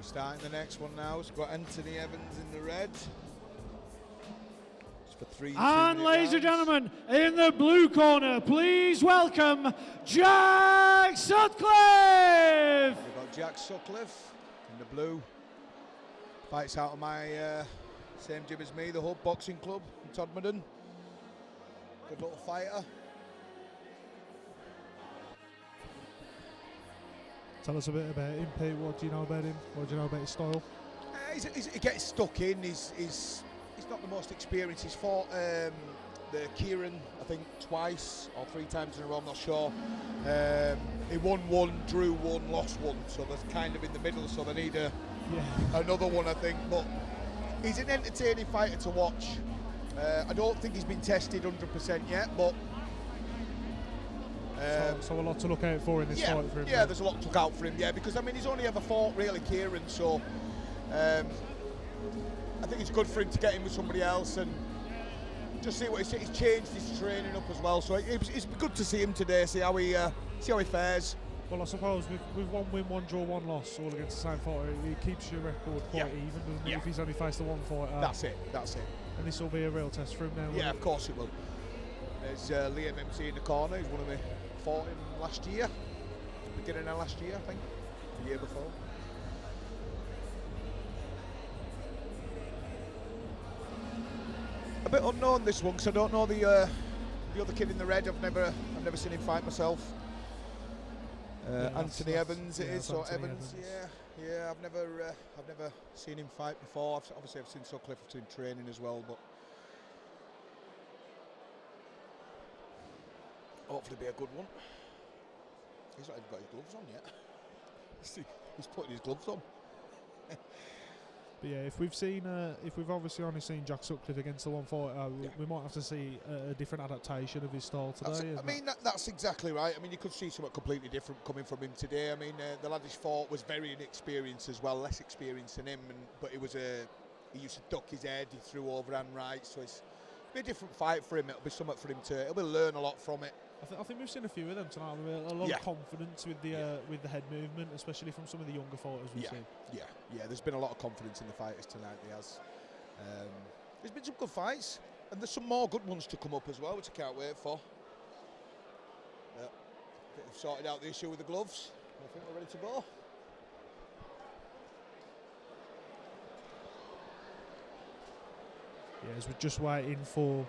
starting the next one now. It's got Anthony Evans in the red. It's for 3 And ladies and rounds. gentlemen, in the blue corner, please welcome Jack Sutcliffe. We've got Jack Sutcliffe in the blue. Fights out of my same gym as me, the Hub Boxing Club in Todmorden. Good little fighter. Tell us a bit about him, Pete. What do you know about him? What do you know about his style? He gets stuck in. He's not the most experienced. He's fought the Kieran, I think, twice or 3 times in a row. I'm not sure. He won 1, drew 1, lost 1. So that's kind of in the middle. So they need another one, I think. But he's an entertaining fighter to watch. I don't think he's been tested 100% yet, but. So a lot to look out for in this fight for him. Yeah, there's a lot to look out for him, because I mean he's only ever fought really Kieran, so I think it's good for him to get in with somebody else and just see what he's changed his training up as well. So it's good to see him today, see how he fares. Well, I suppose with 1 win, 1 draw, 1 loss, all against the same fighter, he keeps your record quite even, doesn't he? If he's only faced the one fighter. That's it. And this will be a real test for him now. Yeah, of course it will. There's Liam MC in the corner. He's one of me. Fought him last year, beginning of last year, I think, the year before. A bit unknown this one because I don't know the other kid in the red. I've never seen him fight myself. Anthony Evans, it is. So Evans, yeah. I've never seen him fight before. Obviously, I've seen Sutcliffe, I've seen training as well, but. Hopefully be a good one. He's not even got his gloves on yet. He's putting his gloves on. But yeah, if we've obviously only seen Jack Sutcliffe against the one fighter, we might have to see a different adaptation of his style today. That's exactly right. I mean, you could see something completely different coming from him today. I mean, the lad he's fought was very inexperienced as well, less experienced than him, but he used to duck his head, he threw overhand right, so it's be a different fight for him. It'll be something for him he'll learn a lot from it. I think we've seen a few of them tonight. A lot of confidence with the head movement, especially from some of the younger fighters we've seen. Yeah. There's been a lot of confidence in the fighters tonight. There's been some good fights, and there's some more good ones to come up as well, which I can't wait for. They've sorted out the issue with the gloves. I think we're ready to go. Yeah, as we're just waiting for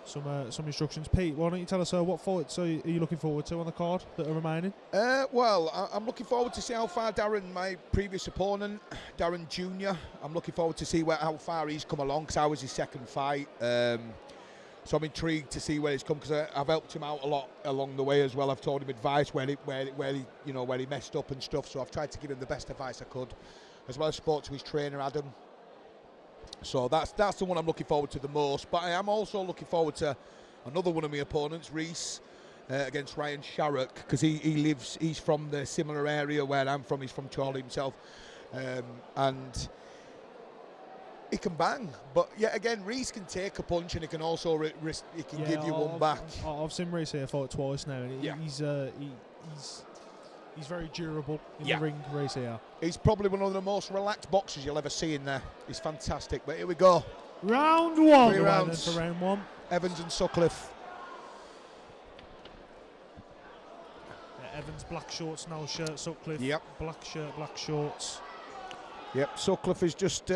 some instructions. Pete, why don't you tell us what fights are you looking forward to on the card that are remaining? Well, I'm looking forward to see how far Darren, my previous opponent, Darren Jr., I'm looking forward to see how far he's come along, because I was his second fight. So I'm intrigued to see where he's come, because I've helped him out a lot along the way as well. I've told him advice where he messed up and stuff. So I've tried to give him the best advice I could, as well as spoke to his trainer Adam. So that's the one I'm looking forward to the most. But I am also looking forward to another one of my opponents, Reese, against Ryan Sharrock, because he's from the similar area where I'm from. He's from Chorley himself, and he can bang. But yet again, Reese can take a punch, and he can also give you one back. I've seen Reese here fight twice now, and he's very durable in the ring, Reese here. He's probably one of the most relaxed boxers you'll ever see in there. He's fantastic. But here we go. Round 1. 3 rounds for round 1. Evans and Sutcliffe. Evans black shorts, no shirt. Sutcliffe black shirt, black shorts. Yep, Sutcliffe is just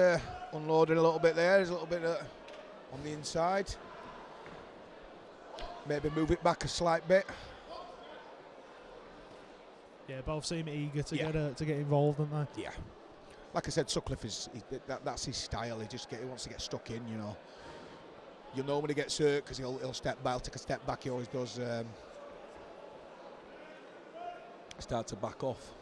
unloading a little bit there. There's a little bit on the inside. Maybe move it back a slight bit. Yeah, both seem eager to get involved, don't they? Yeah. Like I said, Sutcliffe that's his style. He wants to get stuck in, you know. You'll know when he gets hurt, because he'll step back, take a step back. He always does start to back off.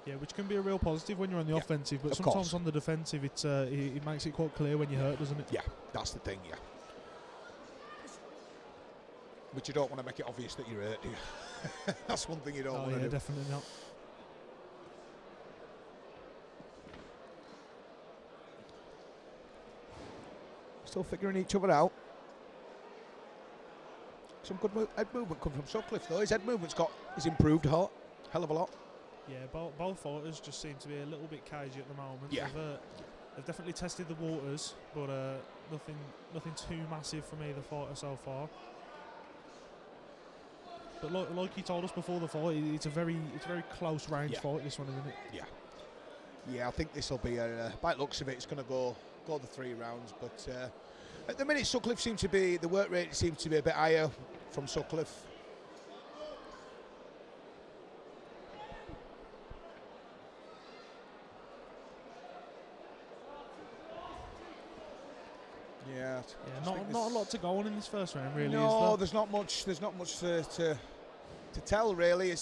Yeah, which can be a real positive when you're on the offensive, but sometimes on the defensive, it makes it quite clear when you're hurt, doesn't it? Yeah, that's the thing. Yeah. But you don't want to make it obvious that you're hurt, do you? That's one thing you don't want to do. Definitely not. Still figuring each other out. Some good head movement come from Sutcliffe though. His head movement's improved a hell of a lot. Yeah, both fighters just seem to be a little bit cagey at the moment. Yeah. They've definitely tested the waters, but nothing too massive from either fighter so far. But like you told us before the fight, it's a very close range fight. This one, isn't it? Yeah. Yeah, I think this will be by the looks of it, it's going to go the 3 rounds. But at the minute, Sutcliffe seems to be, the work rate seems to be a bit higher from Sutcliffe. Yeah, not a lot to go on in this first round, really. No, there's not much. There's not much to tell, really. I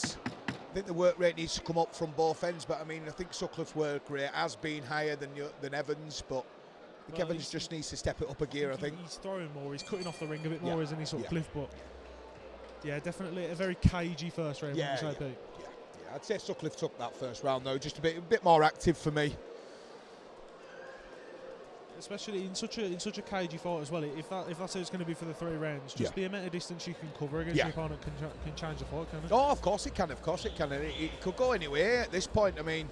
think the work rate needs to come up from both ends. But I mean, I think Sutcliffe's work rate has been higher than Evans, but I think Evans just needs to step it up a gear. I think he's throwing more. He's cutting off the ring a bit more, isn't he, Sutcliffe? Yeah. But yeah, definitely a very cagey first round. Yeah. I'd say Sutcliffe took that first round though, just a bit more active for me. Especially in such a cagey fight as well. If that's how it's going to be for the 3 rounds, just the amount of distance you can cover against your opponent can change the fight, can't it? Oh, of course it can. It could go anyway at this point. I mean,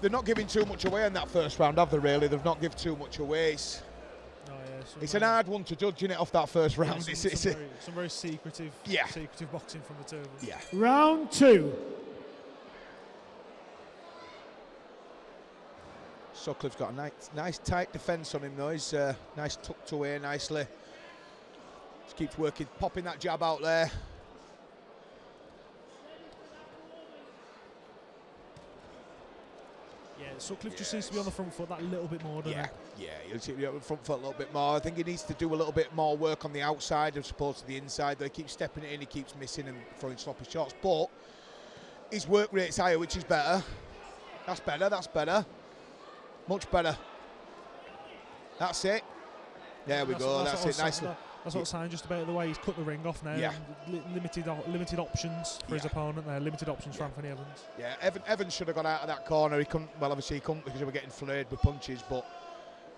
they're not giving too much away in that first round, have they? Really, they've not given too much away. It's an hard one to judge, off that first round. Some very secretive boxing from the two of them. Yeah. Round 2. Sutcliffe's got a nice tight defence on him though. He's nice tucked away nicely. Just keeps working, popping that jab out there. Yeah, Sutcliffe just seems to be on the front foot that little bit more, doesn't he? Yeah, he'll see the front foot a little bit more. I think he needs to do a little bit more work on the outside as opposed to the inside. Though he keeps stepping it in, he keeps missing and throwing sloppy shots. But his work rate's higher, which is better. That's better. Much better. That's it. There we go. That's it. Nicely. That's what I'm saying. Just about the way he's cut the ring off now. Yeah. Limited options for his opponent there. Limited options for Anthony Evans. Yeah. Evans should have got out of that corner. He couldn't. Well, obviously he couldn't because they were getting flared with punches. But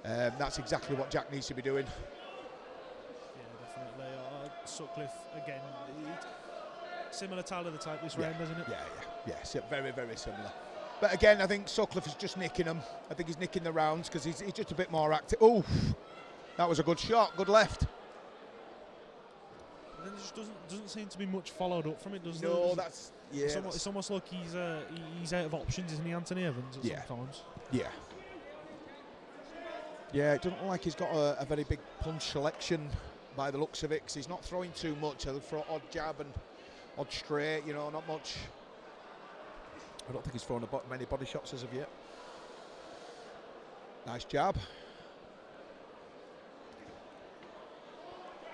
that's exactly what Jack needs to be doing. Yeah, definitely. Sutcliffe again. Similar tale of the type this round, isn't it? Yeah. Very, very similar. But again, I think Sutcliffe is just nicking him. I think he's nicking the rounds because he's just a bit more active. Oh, that was a good shot, good left. And then there just doesn't seem to be much followed up from it, does there? No, that's It's almost like he's out of options, isn't he, Anthony Evans? Sometimes. Yeah. Yeah, it doesn't look like he's got a very big punch selection by the looks of it. Because he's not throwing too much. He'll throw odd jab and odd straight. Not much. I don't think he's thrown many body shots as of yet. Nice jab.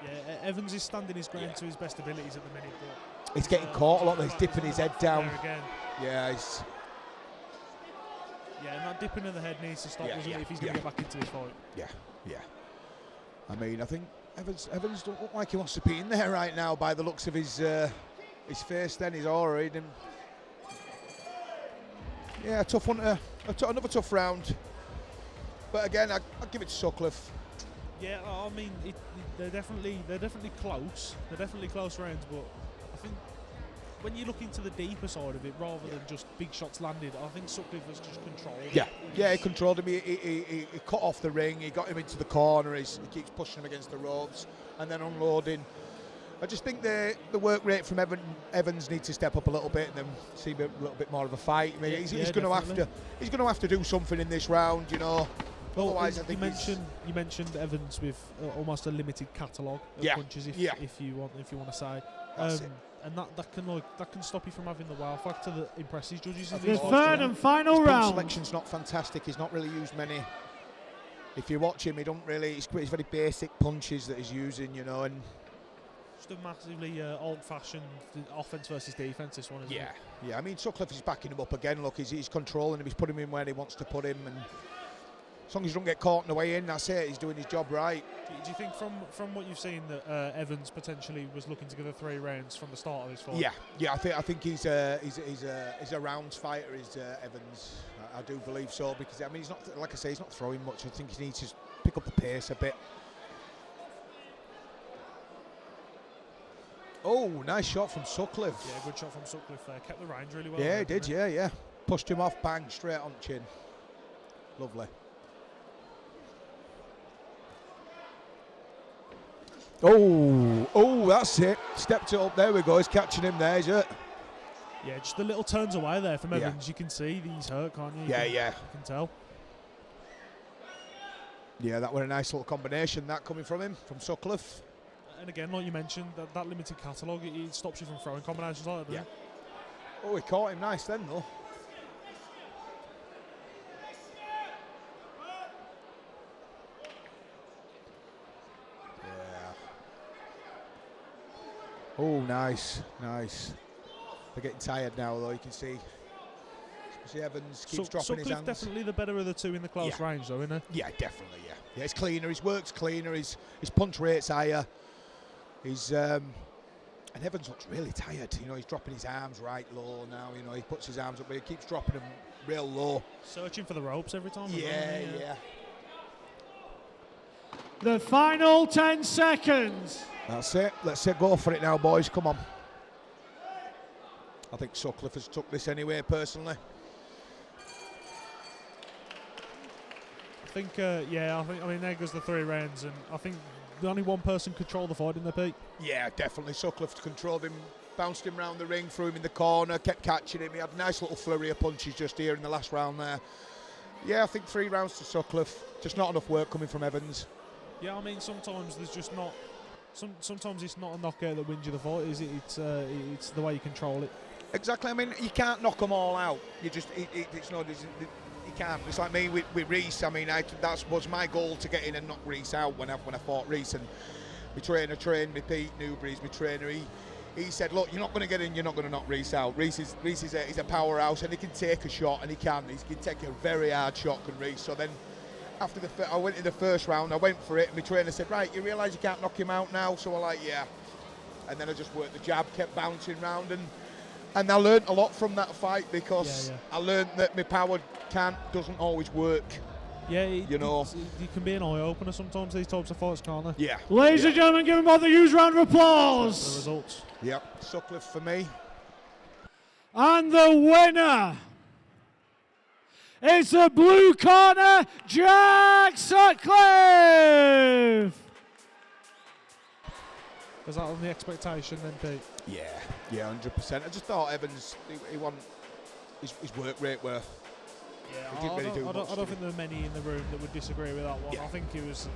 Yeah, Evans is standing his ground to his best abilities at the minute. But he's getting caught a lot. He's dipping his head down. Again. Yeah, and that dipping of the head needs to stop, doesn't it, if he's going to get back into this fight? Yeah. I mean, I think Evans don't look like he wants to be in there right now by the looks of his face. Then he's already. Yeah, tough one. Another tough round. But again, I'd give it to Sutcliffe. Yeah, I mean, they're definitely close. They're definitely close rounds. But I think when you look into the deeper side of it, rather than just big shots landed, I think Sutcliffe was just controlled. Yeah, he controlled him. He cut off the ring. He got him into the corner. He keeps pushing him against the ropes and then unloading. I just think the work rate from Evans needs to step up a little bit and then see a little bit more of a fight. I mean, he's going to have to do something in this round, Well, otherwise, I think you mentioned Evans with almost a limited catalogue of punches, if you want to say, and that can stop you from having the wow factor that impresses judges. The third and final round. His selection's not fantastic. He's not really used many. If you watch him, he don't really. It's very basic punches that he's using, and. Just a massively old-fashioned offense versus defense. This one, isn't it? Yeah. I mean, Sutcliffe is backing him up again. Look, he's controlling him. He's putting him in where he wants to put him, and as long as he don't get caught on the way in, that's it. He's doing his job right. Do you think from what you've seen that Evans potentially was looking to give the 3 rounds from the start of this fight? Yeah. I think he's a rounds fighter. Is Evans? I do believe so because I mean he's not, like I say, he's not throwing much. I think he needs to pick up the pace a bit. Oh, nice shot from Sutcliffe. Yeah, good shot from Sutcliffe there. Kept the range really well. Yeah, he did, yeah. Pushed him off, bang, straight on chin. Lovely. Oh, that's it. Stepped it up. There we go. He's catching him there, is it? Yeah, just the little turns away there from Evans. You can see he's hurt, can't you? Yeah. You can tell. Yeah, that was a nice little combination, that coming from him, from Sutcliffe. And again, like you mentioned, that limited catalogue, it stops you from throwing combinations like that, doesn't it? Oh, he caught him nice then, though. Oh, nice. They're getting tired now, though, you can see. Especially Evans keeps dropping his hands. Definitely the better of the two in the close range, though, isn't he? Yeah, definitely, yeah. Yeah, it's cleaner, his work's cleaner, his punch rate's higher. And Evans looks really tired, he's dropping his arms right low now, he puts his arms up, but he keeps dropping them real low. Searching for the ropes every time. Yeah. The final 10 seconds. That's it. Let's go for it now, boys. Come on. I think Sutcliffe has took this anyway, personally. I think there goes the 3 rounds, and I think only one person controlled the fight in the peak. Yeah, definitely. Sutcliffe controlled him, bounced him round the ring, threw him in the corner, kept catching him. He had a nice little flurry of punches just here in the last round there. Yeah, I think 3 rounds to Sutcliffe. Just not enough work coming from Evans. Yeah, I mean, sometimes there's just not. Sometimes it's not a knockout that wins you the fight, is it? It's the way you control it. Exactly. I mean, you can't knock them all out. It's not. You can't. It's like me with Reese. I mean, that was my goal, to get in and knock Reese out when I fought Reese. And my trainer trained me, Pete Newbury's my trainer. He said, look, you're not going to get in. You're not going to knock Reese out. Reese is he's a powerhouse, and he can take a shot, and he can take a very hard shot, can Reese. So then, after I went in the first round, I went for it, and my trainer said, right, you realise you can't knock him out now? So I'm like, yeah. And then I just worked the jab, kept bouncing round, and I learnt a lot from that fight, because I learnt that my power doesn't always work. Yeah, it can be an eye-opener sometimes, these types of fights, can't they? Yeah. Ladies and gentlemen, give him both a huge round of applause. The results. Yep, Sutcliffe for me. And the winner is the blue corner, Jack Sutcliffe. Was that on the expectation then, Pete? Yeah, 100%. I just thought Evans, he won his work rate were. Yeah, He didn't really do much, I don't think there were many in the room that would disagree with that one. Yeah. I think he was